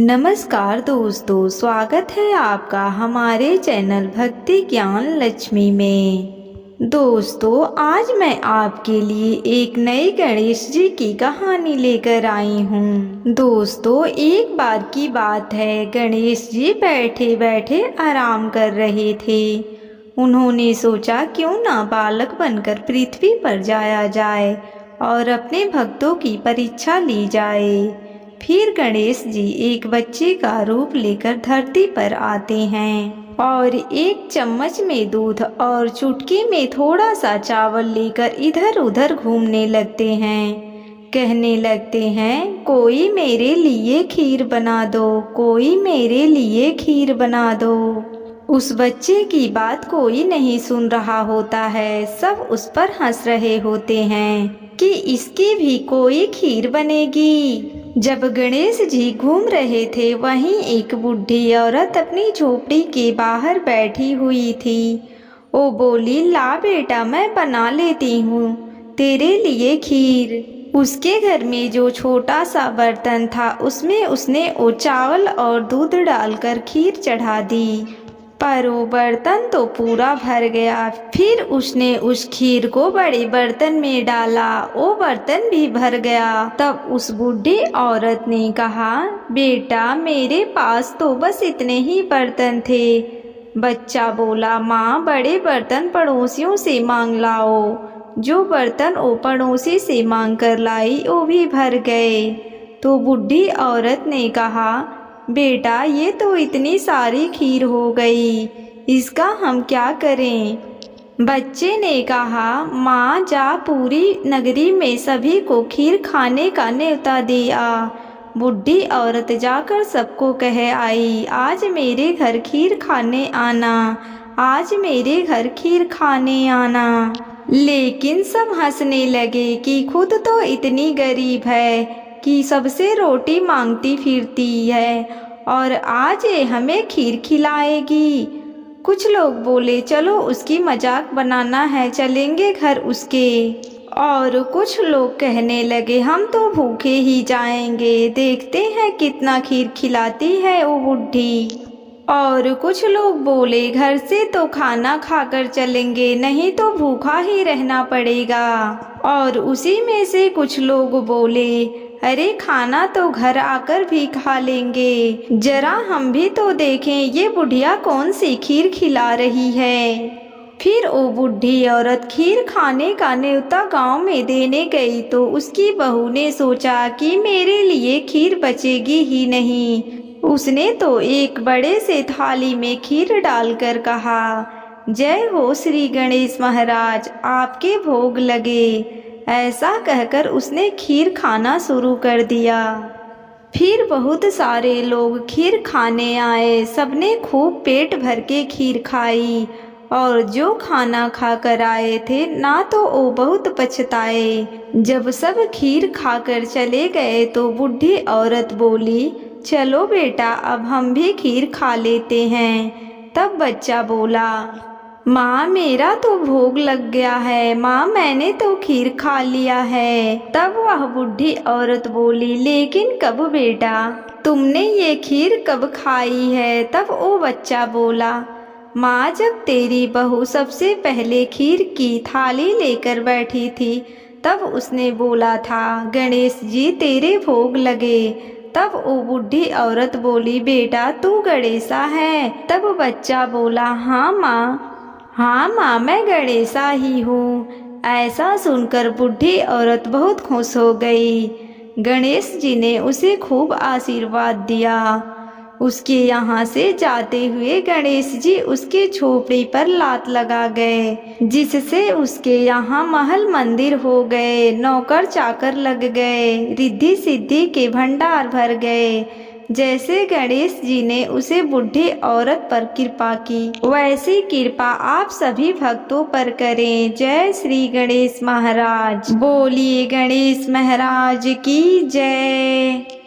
नमस्कार दोस्तों, स्वागत है आपका हमारे चैनल भक्ति ज्ञान लक्ष्मी में। दोस्तों, आज मैं आपके लिए एक नई गणेश जी की कहानी लेकर आई हूँ। दोस्तों, एक बार की बात है, गणेश जी बैठे बैठे आराम कर रहे थे। उन्होंने सोचा क्यों ना बालक बनकर पृथ्वी पर जाया जाए और अपने भक्तों की परीक्षा ली जाए। फिर गणेश जी एक बच्चे का रूप लेकर धरती पर आते हैं और एक चम्मच में दूध और चुटकी में थोड़ा सा चावल लेकर इधर उधर घूमने लगते हैं। कहने लगते हैं, कोई मेरे लिए खीर बना दो, कोई मेरे लिए खीर बना दो। उस बच्चे की बात कोई नहीं सुन रहा होता है। सब उस पर हंस रहे होते हैं कि इसकी भी कोई खीर बनेगी। जब गणेश जी घूम रहे थे, वहीं एक बूढ़ी औरत अपनी झोपड़ी के बाहर बैठी हुई थी। वो बोली, ला बेटा, मैं बना लेती हूँ तेरे लिए खीर। उसके घर में जो छोटा सा बर्तन था, उसमें उसने वो चावल और दूध डालकर खीर चढ़ा दी, पर वो बर्तन तो पूरा भर गया। फिर उसने उस खीर को बड़े बर्तन में डाला, वो बर्तन भी भर गया। तब उस बूढ़ी औरत ने कहा, बेटा, मेरे पास तो बस इतने ही बर्तन थे। बच्चा बोला, माँ, बड़े बर्तन पड़ोसियों से मांग लाओ। जो बर्तन वो पड़ोसी से मांग कर लाई, वो भी भर गए। तो बूढ़ी औरत ने कहा, बेटा, ये तो इतनी सारी खीर हो गई, इसका हम क्या करें? बच्चे ने कहा, माँ, जा पूरी नगरी में सभी को खीर खाने का न्योता दिया। बूढ़ी औरत जाकर सबको कह आई, आज मेरे घर खीर खाने आना, आज मेरे घर खीर खाने आना। लेकिन सब हंसने लगे कि खुद तो इतनी गरीब है कि सबसे रोटी मांगती फिरती है और आज ये हमें खीर खिलाएगी। कुछ लोग बोले, चलो उसकी मजाक बनाना है, चलेंगे घर उसके। और कुछ लोग कहने लगे, हम तो भूखे ही जाएंगे, देखते हैं कितना खीर खिलाती है वो बूढ़ी। और कुछ लोग बोले, घर से तो खाना खाकर चलेंगे, नहीं तो भूखा ही रहना पड़ेगा। और उसी में से कुछ लोग बोले, अरे, खाना तो घर आकर भी खा लेंगे, जरा हम भी तो देखें ये बुढ़िया कौन सी खीर खिला रही है। फिर वो बूढ़ी औरत खीर खाने का न्योता गांव में देने गई तो उसकी बहू ने सोचा कि मेरे लिए खीर बचेगी ही नहीं। उसने तो एक बड़े से थाली में खीर डालकर कहा, जय हो श्री गणेश महाराज, आपके भोग लगे। ऐसा कहकर उसने खीर खाना शुरू कर दिया। फिर बहुत सारे लोग खीर खाने आए। सबने खूब पेट भर के खीर खाई और जो खाना खाकर आए थे ना, तो वो बहुत पछताए। जब सब खीर खाकर चले गए तो बूढ़ी औरत बोली, चलो बेटा, अब हम भी खीर खा लेते हैं। तब बच्चा बोला, माँ, मेरा तो भोग लग गया है, माँ, मैंने तो खीर खा लिया है। तब वह बूढ़ी औरत बोली, लेकिन कब बेटा, तुमने ये खीर कब खाई है? तब वो बच्चा बोला, माँ, जब तेरी बहू सबसे पहले खीर की थाली लेकर बैठी थी, तब उसने बोला था, गणेश जी तेरे भोग लगे। तब वो बूढ़ी औरत बोली, बेटा, तू गणेशा है? तब बच्चा बोला, हाँ माँ, मैं गणेशा ही हूँ। ऐसा सुनकर बूढ़ी औरत बहुत खुश हो गई। गणेश जी ने उसे खूब आशीर्वाद दिया। उसके यहाँ से जाते हुए गणेश जी उसके झोपड़ी पर लात लगा गए, जिससे उसके यहाँ महल मंदिर हो गए, नौकर चाकर लग गए, रिद्धि सिद्धि के भंडार भर गए। जैसे गणेश जी ने उसे बूढ़ी औरत पर कृपा की, वैसी कृपा आप सभी भक्तों पर करें। जय श्री गणेश महाराज। बोलिए गणेश महाराज की जय।